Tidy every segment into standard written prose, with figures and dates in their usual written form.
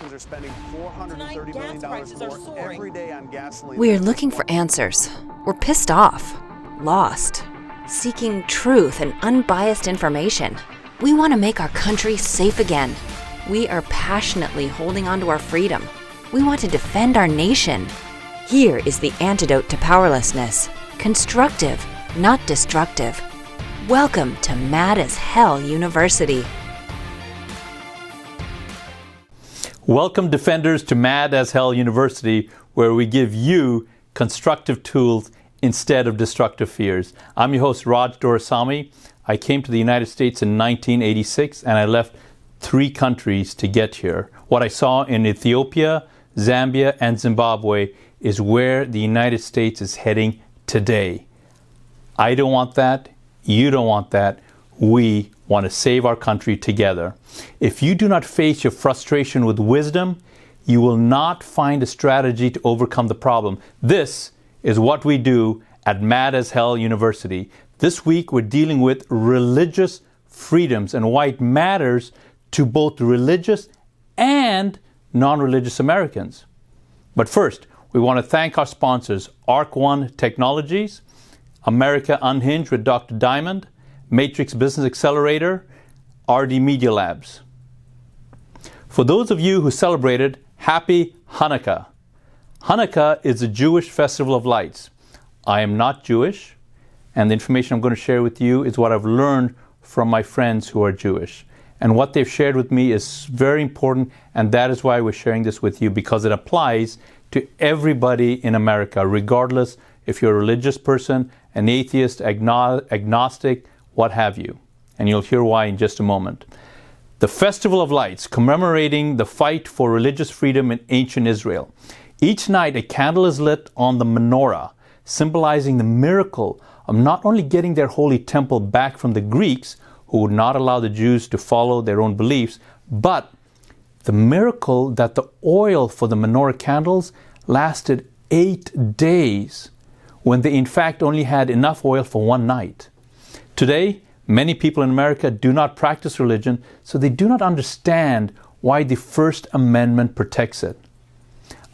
Americans are spending $430 million more every day on gasoline. We're looking for answers. We're pissed off, lost, seeking truth and unbiased information. We want to make our country safe again. We are passionately holding on to our freedom. We want to defend our nation. Here is the antidote to powerlessness. Constructive, not destructive. Welcome to Mad as Hell University. Welcome, defenders, to Mad as Hell University, where we give you constructive tools instead of destructive fears. I'm your host, Raj Doraisamy. I came to the United States in 1986, and I left 3 countries to get here. What I saw in Ethiopia, Zambia, and Zimbabwe is where the United States is heading today. I don't want that. You don't want that. We want to save our country together. If you do not face your frustration with wisdom, you will not find a strategy to overcome the problem. This is what we do at Mad as Hell University. This week we're dealing with religious freedoms and why it matters to both religious and non-religious Americans. But first, we want to thank our sponsors, Arc One Technologies, America Unhinged with Dr. Diamond, Matrix Business Accelerator, RD Media Labs. For those of you who celebrated, happy Hanukkah. Hanukkah is a Jewish festival of lights. I am not Jewish, and the information I'm going to share with you is what I've learned from my friends who are Jewish. And what they've shared with me is very important, and that is why we're sharing this with you, because it applies to everybody in America, regardless if you're a religious person, an atheist, agnostic, what have you. And you'll hear why in just a moment. The Festival of Lights, commemorating the fight for religious freedom in ancient Israel. Each night a candle is lit on the menorah, symbolizing the miracle of not only getting their holy temple back from the Greeks, who would not allow the Jews to follow their own beliefs, but the miracle that the oil for the menorah candles lasted 8 days, when they in fact only had enough oil for one night. Today, many people in America do not practice religion, so they do not understand why the First Amendment protects it.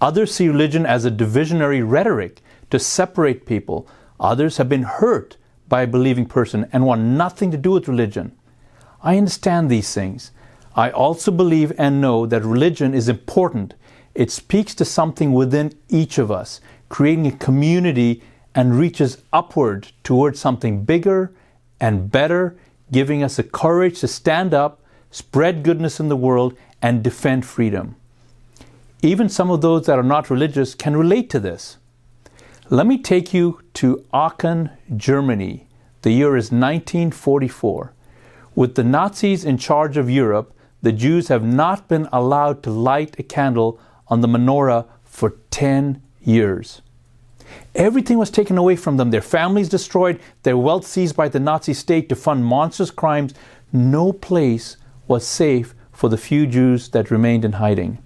Others see religion as a divisionary rhetoric to separate people. Others have been hurt by a believing person and want nothing to do with religion. I understand these things. I also believe and know that religion is important. It speaks to something within each of us, creating a community and reaches upward towards something bigger and better, giving us the courage to stand up, spread goodness in the world, and defend freedom. Even some of those that are not religious can relate to this. Let me take you to Aachen, Germany. The year is 1944. With the Nazis in charge of Europe, the Jews have not been allowed to light a candle on the menorah for 10 years. Everything was taken away from them, their families destroyed, their wealth seized by the Nazi state to fund monstrous crimes. No place was safe for the few Jews that remained in hiding.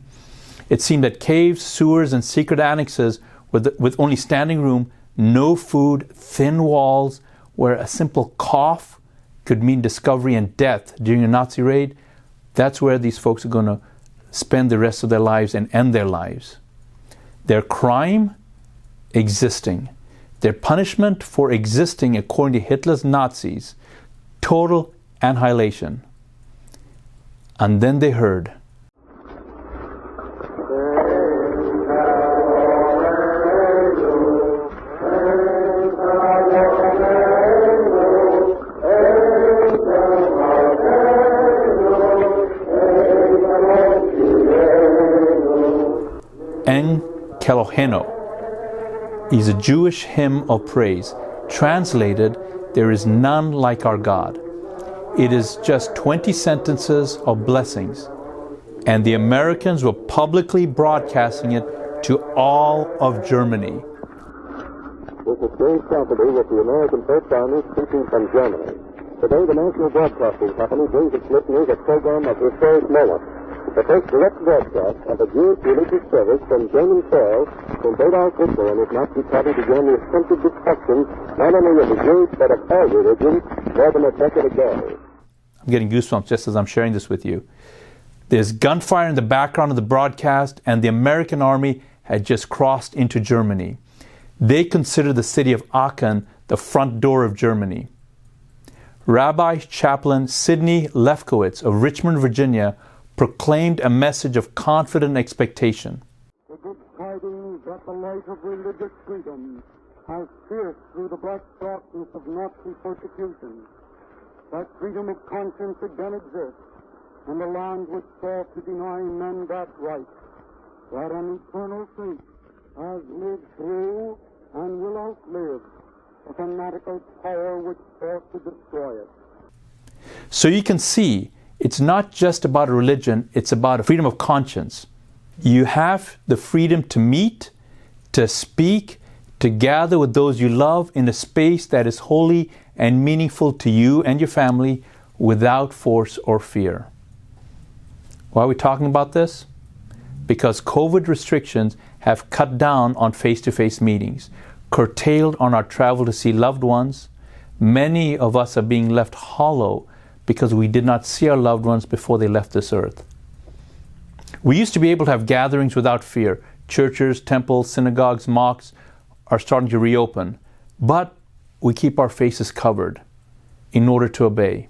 It seemed that caves, sewers, and secret annexes with only standing room, no food, thin walls, where a simple cough could mean discovery and death during a Nazi raid, that's where these folks are going to spend the rest of their lives and end their lives. Their crime? Existing. Their punishment for existing, according to Hitler's Nazis, total annihilation. And then they heard. En Keloheno is a Jewish hymn of praise. Translated, there is none like our God. It is just 20 sentences of blessings. And the Americans were publicly broadcasting it to all of Germany. This is James Cassidy with the American First Army speaking from Germany. Today, the National Broadcasting Company brings its listeners a program of historic moment. The first direct broadcast of a Jewish religious service from German soil from Badal Football and his Nazi party began the attempted destruction not only of the Jews but of all religions more than a decade ago. I'm getting goosebumps just as I'm sharing this with you. There's gunfire in the background of the broadcast, and the American army had just crossed into Germany. They consider the city of Aachen the front door of Germany. Rabbi Chaplain Sidney Lefkowitz of Richmond, Virginia, proclaimed a message of confident expectation. The good tidings that the light of religious freedom has pierced through the black darkness of Nazi persecution, that freedom of conscience again exists in the land which sought to deny men that right, that an eternal faith has lived through and will outlive the fanatical power which sought to destroy it. So you can see, it's not just about a religion, it's about a freedom of conscience. You have the freedom to meet, to speak, to gather with those you love in a space that is holy and meaningful to you and your family without force or fear. Why are we talking about this? Because COVID restrictions have cut down on face-to-face meetings, curtailed on our travel to see loved ones. Many of us are being left hollow because we did not see our loved ones before they left this earth. We used to be able to have gatherings without fear. Churches, temples, synagogues, mosques are starting to reopen, but we keep our faces covered in order to obey.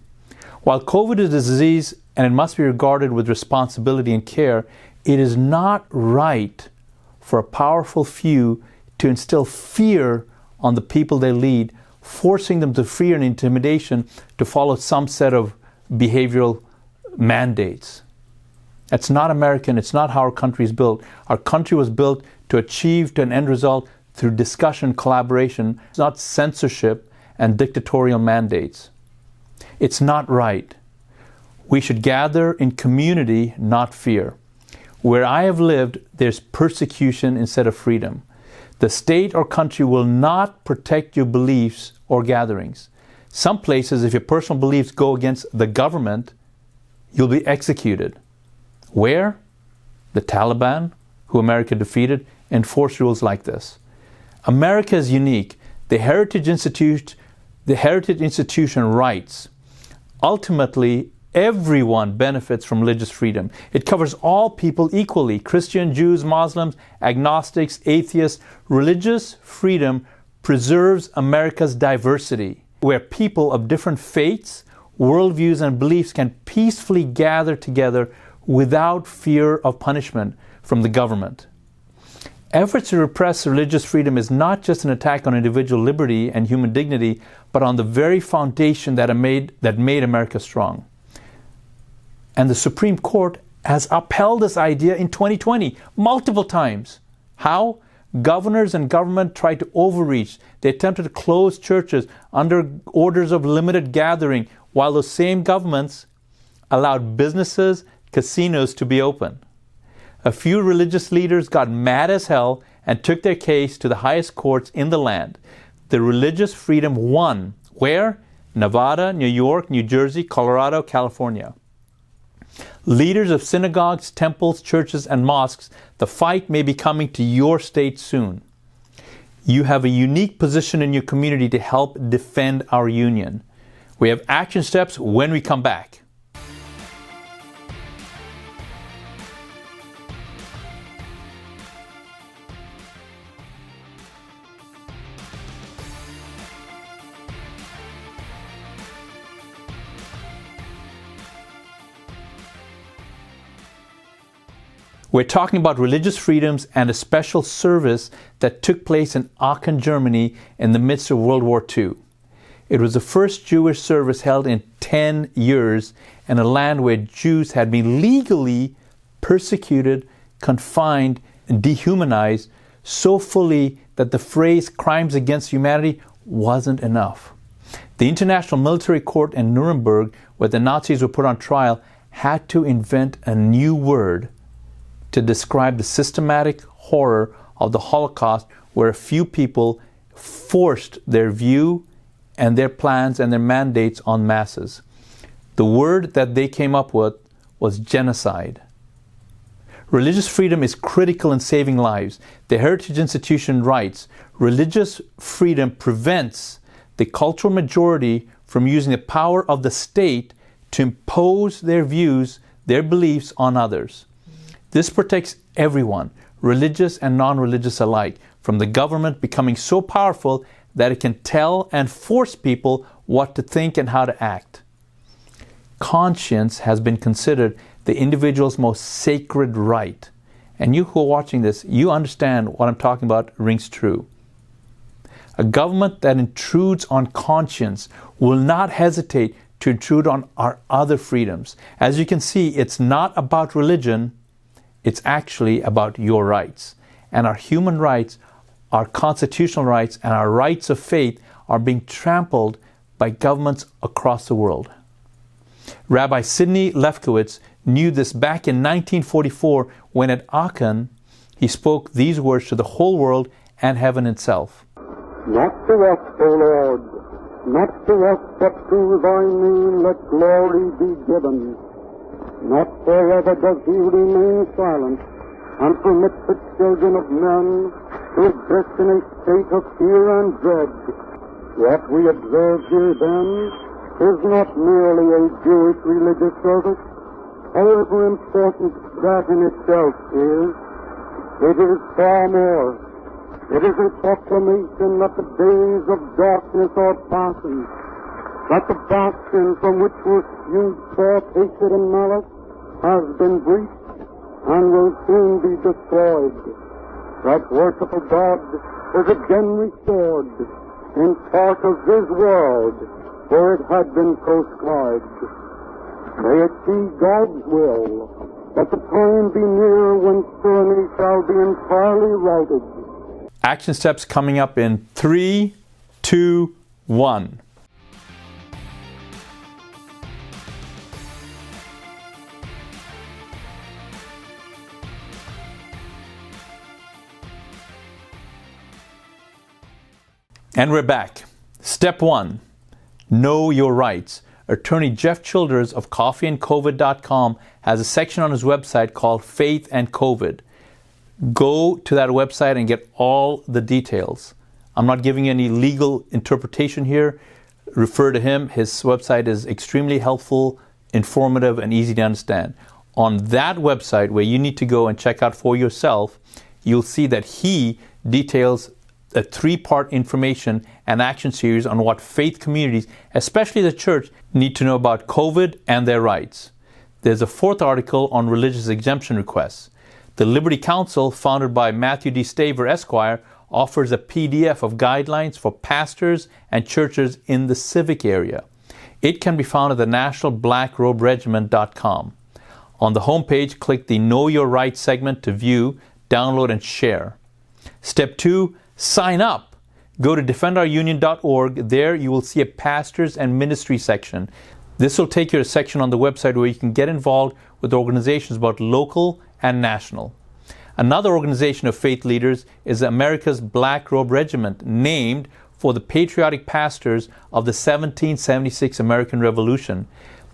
While COVID is a disease and it must be regarded with responsibility and care, it is not right for a powerful few to instill fear on the people they lead, forcing them to fear and intimidation to follow some set of behavioral mandates. That's not American. It's not how our country is built. Our country was built to achieve an end result through discussion, collaboration. It's not censorship and dictatorial mandates. It's not right. We should gather in community, not fear. Where I have lived, there's persecution instead of freedom. The state or country will not protect your beliefs or gatherings. Some places, if your personal beliefs go against the government, you'll be executed. Where? The Taliban, who America defeated, enforced rules like this. America is unique. The Heritage Institution writes, ultimately, everyone benefits from religious freedom. It covers all people equally, Christian, Jews, Muslims, agnostics, atheists. Religious freedom preserves America's diversity, where people of different faiths, worldviews, and beliefs can peacefully gather together without fear of punishment from the government. Efforts to repress religious freedom is not just an attack on individual liberty and human dignity, but on the very foundation that made America strong. And the Supreme Court has upheld this idea in 2020 multiple times. How? Governors and government tried to overreach. They attempted to close churches under orders of limited gathering, while those same governments allowed businesses, casinos to be open. A few religious leaders got mad as hell and took their case to the highest courts in the land. The religious freedom won. Where? Nevada, New York, New Jersey, Colorado, California. Leaders of synagogues, temples, churches, and mosques, the fight may be coming to your state soon. You have a unique position in your community to help defend our union. We have action steps when we come back. We're talking about religious freedoms and a special service that took place in Aachen, Germany in the midst of World War II. It was the first Jewish service held in 10 years in a land where Jews had been legally persecuted, confined, and dehumanized so fully that the phrase crimes against humanity wasn't enough. The International Military Court in Nuremberg, where the Nazis were put on trial, had to invent a new word to describe the systematic horror of the Holocaust, where a few people forced their view and their plans and their mandates on masses. The word that they came up with was genocide. Religious freedom is critical in saving lives. The Heritage Institution writes, religious freedom prevents the cultural majority from using the power of the state to impose their views their beliefs on others. This protects everyone, religious and non-religious alike, from the government becoming so powerful that it can tell and force people what to think and how to act. Conscience has been considered the individual's most sacred right. And you who are watching this, you understand what I'm talking about rings true. A government that intrudes on conscience will not hesitate to intrude on our other freedoms. As you can see, it's not about religion, it's actually about your rights. And our human rights, our constitutional rights, and our rights of faith are being trampled by governments across the world. Rabbi Sidney Lefkowitz knew this back in 1944 when at Aachen he spoke these words to the whole world and heaven itself. Not to us, O Lord, not to us, but to thy name let glory be given. Not forever does he remain silent, and permit the children of men to exist in a state of fear and dread. What we observe here, then, is not merely a Jewish religious service, however important that in itself is. It is far more. It is a proclamation that the days of darkness are passing, that the bastion from which were spewed forth hatred and malice has been breached and will soon be destroyed, that worship of God is again restored in part of this world where it had been proscribed. May it be God's will that the time be near when tyranny shall be entirely routed. Action steps coming up in 3, 2, 1. And we're back. Step 1, know your rights. Attorney Jeff Childers of coffeeandcovid.com has a section on his website called Faith and COVID. Go to that website and get all the details. I'm not giving any legal interpretation here. Refer to him. His website is extremely helpful, informative, and easy to understand. On that website, where you need to go and check out for yourself, you'll see that he details a 3-part information and action series on what faith communities, especially the church, need to know about COVID and their rights. There's a 4th article on religious exemption requests. The Liberty Council, founded by Matthew D. Staver, Esquire, offers a PDF of guidelines for pastors and churches in the civic area. It can be found at the nationalblackroberegiment.com. On the homepage, click the Know Your Rights segment to view, download, and share. Step 2, sign up. Go to defendourunion.org. There you will see a pastors and ministry section. This will take you to a section on the website where you can get involved with organizations both local and national. Another organization of faith leaders is America's Black Robe Regiment, named for the patriotic pastors of the 1776 American Revolution.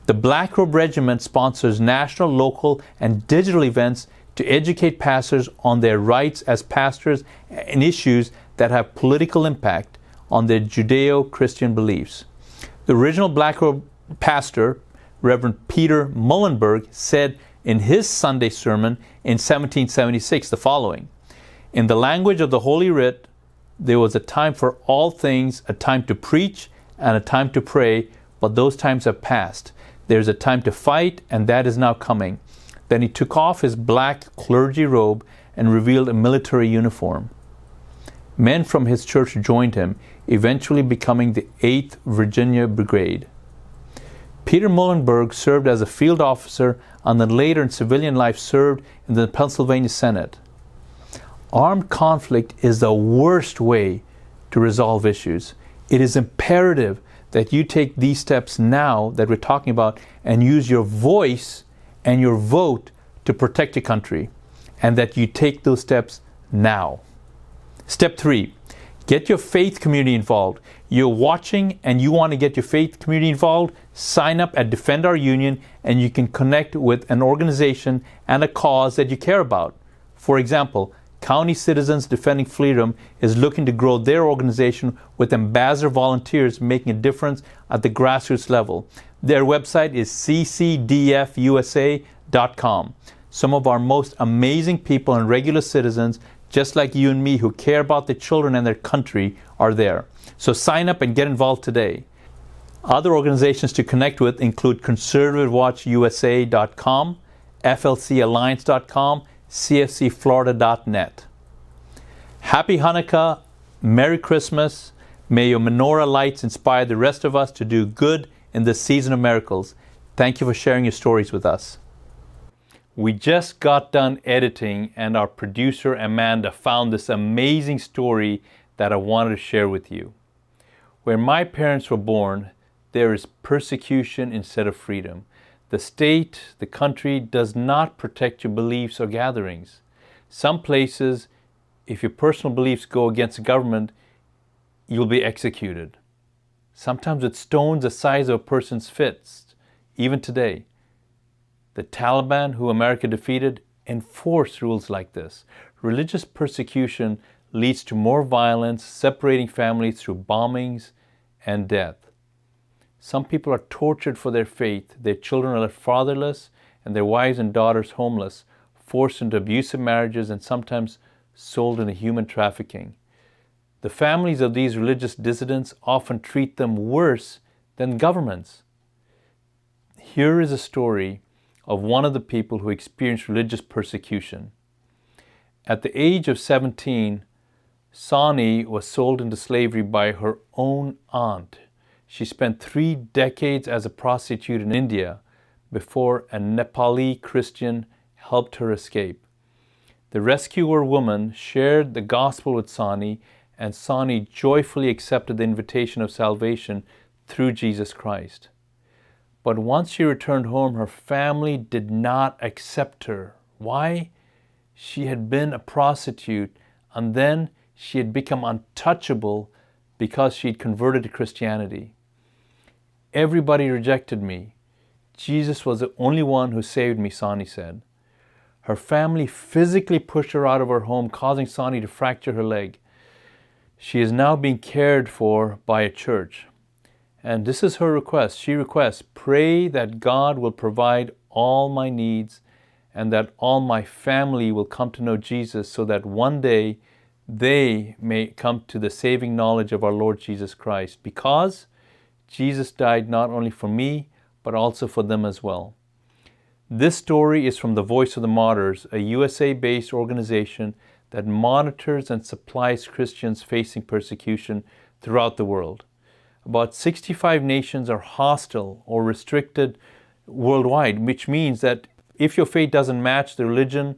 The Black Robe Regiment sponsors national, local, and digital events to educate pastors on their rights as pastors and issues that have political impact on their Judeo-Christian beliefs. The original Black Robe pastor, Reverend Peter Muhlenberg, said in his Sunday sermon in 1776 the following: "In the language of the Holy Writ, there was a time for all things, a time to preach and a time to pray, but those times have passed. There's a time to fight, and that is now coming." Then he took off his black clergy robe and revealed a military uniform. Men from his church joined him, eventually becoming the 8th Virginia Brigade. Peter Muhlenberg served as a field officer and then later in civilian life served in the Pennsylvania Senate. Armed conflict is the worst way to resolve issues. It is imperative that you take these steps now that we're talking about and use your voice and your vote to protect your country, and that you take those steps now. Step 3, get your faith community involved. You're watching and you want to get your faith community involved, sign up at Defend Our Union and you can connect with an organization and a cause that you care about. For example, County Citizens Defending Freedom is looking to grow their organization with ambassador volunteers making a difference at the grassroots level. Their website is ccdfusa.org. FLORIDA.com. Some of our most amazing people and regular citizens, just like you and me, who care about their children and their country, are there. So sign up and get involved today. Other organizations to connect with include conservativewatchusa.com, FLCalliance.com, CFCFlorida.net. Happy Hanukkah, Merry Christmas. May your menorah lights inspire the rest of us to do good in this season of miracles. Thank you for sharing your stories with us. We just got done editing and our producer Amanda found this amazing story that I wanted to share with you. Where my parents were born, there is persecution instead of freedom. The state, the country does not protect your beliefs or gatherings. Some places, if your personal beliefs go against the government, you'll be executed. Sometimes with stones the size of a person's fist, even today. The Taliban, who America defeated, enforce rules like this. Religious persecution leads to more violence, separating families through bombings and death. Some people are tortured for their faith. Their children are left fatherless and their wives and daughters homeless, forced into abusive marriages and sometimes sold into human trafficking. The families of these religious dissidents often treat them worse than governments. Here is a story of one of the people who experienced religious persecution. At the age of 17, Sani was sold into slavery by her own aunt. She spent 3 decades as a prostitute in India before a Nepali Christian helped her escape. The rescuer woman shared the gospel with Sani, and Sani joyfully accepted the invitation of salvation through Jesus Christ. But once she returned home, her family did not accept her. Why? She had been a prostitute, and then she had become untouchable because she had converted to Christianity. Everybody rejected me. Jesus was the only one who saved me, Sani said. Her family physically pushed her out of her home, causing Sani to fracture her leg. She is now being cared for by a church. And this is her request. She requests, pray that God will provide all my needs and that all my family will come to know Jesus so that one day they may come to the saving knowledge of our Lord Jesus Christ, because Jesus died not only for me, but also for them as well. This story is from the Voice of the Martyrs, a USA-based organization that monitors and supplies Christians facing persecution throughout the world. About 65 nations are hostile or restricted worldwide, which means that if your faith doesn't match the religion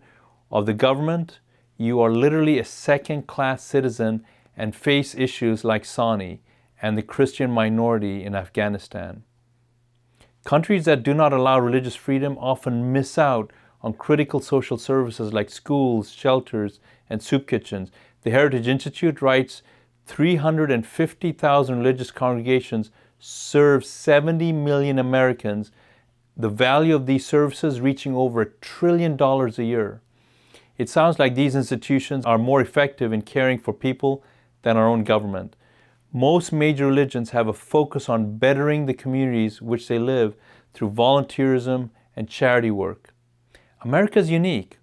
of the government, you are literally a second-class citizen and face issues like Sani and the Christian minority in Afghanistan. Countries that do not allow religious freedom often miss out on critical social services like schools, shelters, and soup kitchens. The Heritage Institute writes 350,000 religious congregations serve 70 million Americans, the value of these services reaching over $1 trillion a year. It sounds like these institutions are more effective in caring for people than our own government. Most major religions have a focus on bettering the communities which they live through volunteerism and charity work. America is unique.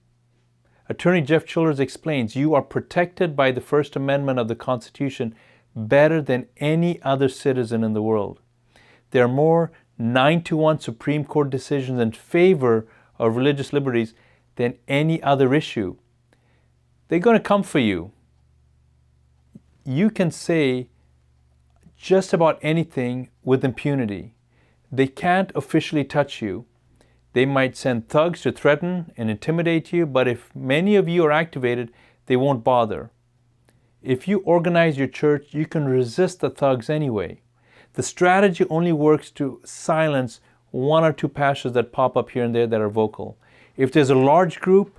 Attorney Jeff Childers explains, you are protected by the First Amendment of the Constitution better than any other citizen in the world. There are more 9-1 Supreme Court decisions in favor of religious liberties than any other issue. They're going to come for you. You can say just about anything with impunity. They can't officially touch you. They might send thugs to threaten and intimidate you, but if many of you are activated, they won't bother. If you organize your church, you can resist the thugs anyway. The strategy only works to silence 1 or 2 pastors that pop up here and there that are vocal. If there's a large group,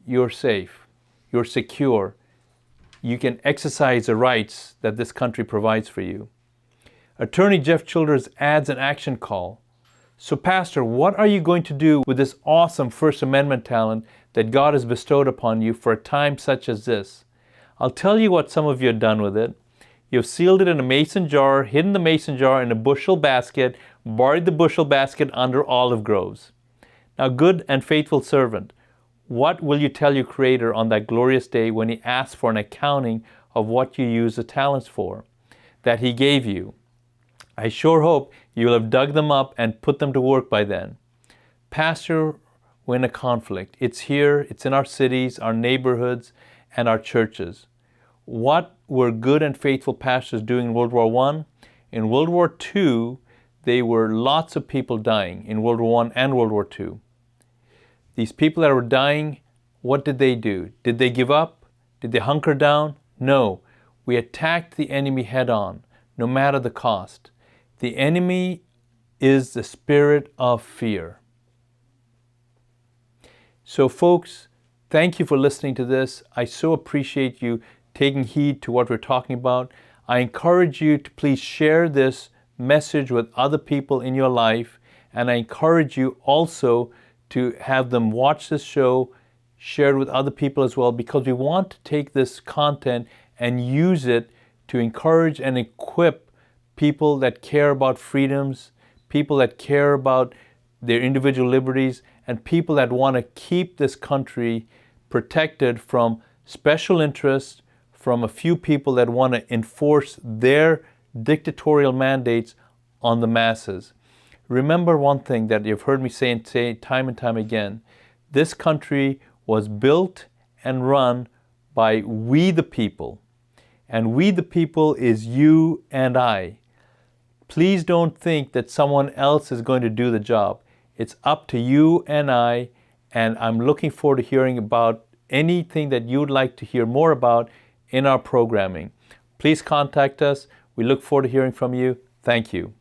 you're safe, you're secure. You can exercise the rights that this country provides for you. Attorney Jeff Childers adds an action call. So, Pastor, what are you going to do with this awesome First Amendment talent that God has bestowed upon you for a time such as this? I'll tell you what some of you have done with it. You've sealed it in a mason jar, hidden the mason jar in a bushel basket, buried the bushel basket under olive groves. Now, good and faithful servant, what will you tell your Creator on that glorious day when He asks for an accounting of what you used the talents for that He gave you? I sure hope you will have dug them up and put them to work by then. Pastor, we're in a conflict. It's here, it's in our cities, our neighborhoods, and our churches. What were good and faithful pastors doing in World War I? In World War II, there were lots of people dying in World War I and World War II. These people that were dying, what did they do? Did they give up? Did they hunker down? No. We attacked the enemy head on, no matter the cost. The enemy is the spirit of fear. So folks, thank you for listening to this. I so appreciate you taking heed to what we're talking about. I encourage you to please share this message with other people in your life, and I encourage you also to have them watch this show, share it with other people as well, because we want to take this content and use it to encourage and equip people that care about freedoms, people that care about their individual liberties, and people that want to keep this country protected from special interests, from a few people that want to enforce their dictatorial mandates on the masses. Remember one thing that you've heard me say time and time again. This country was built and run by we the people. And we the people is you and I. Please don't think that someone else is going to do the job. It's up to you and I, and I'm looking forward to hearing about anything that you'd like to hear more about in our programming. Please contact us. We look forward to hearing from you. Thank you.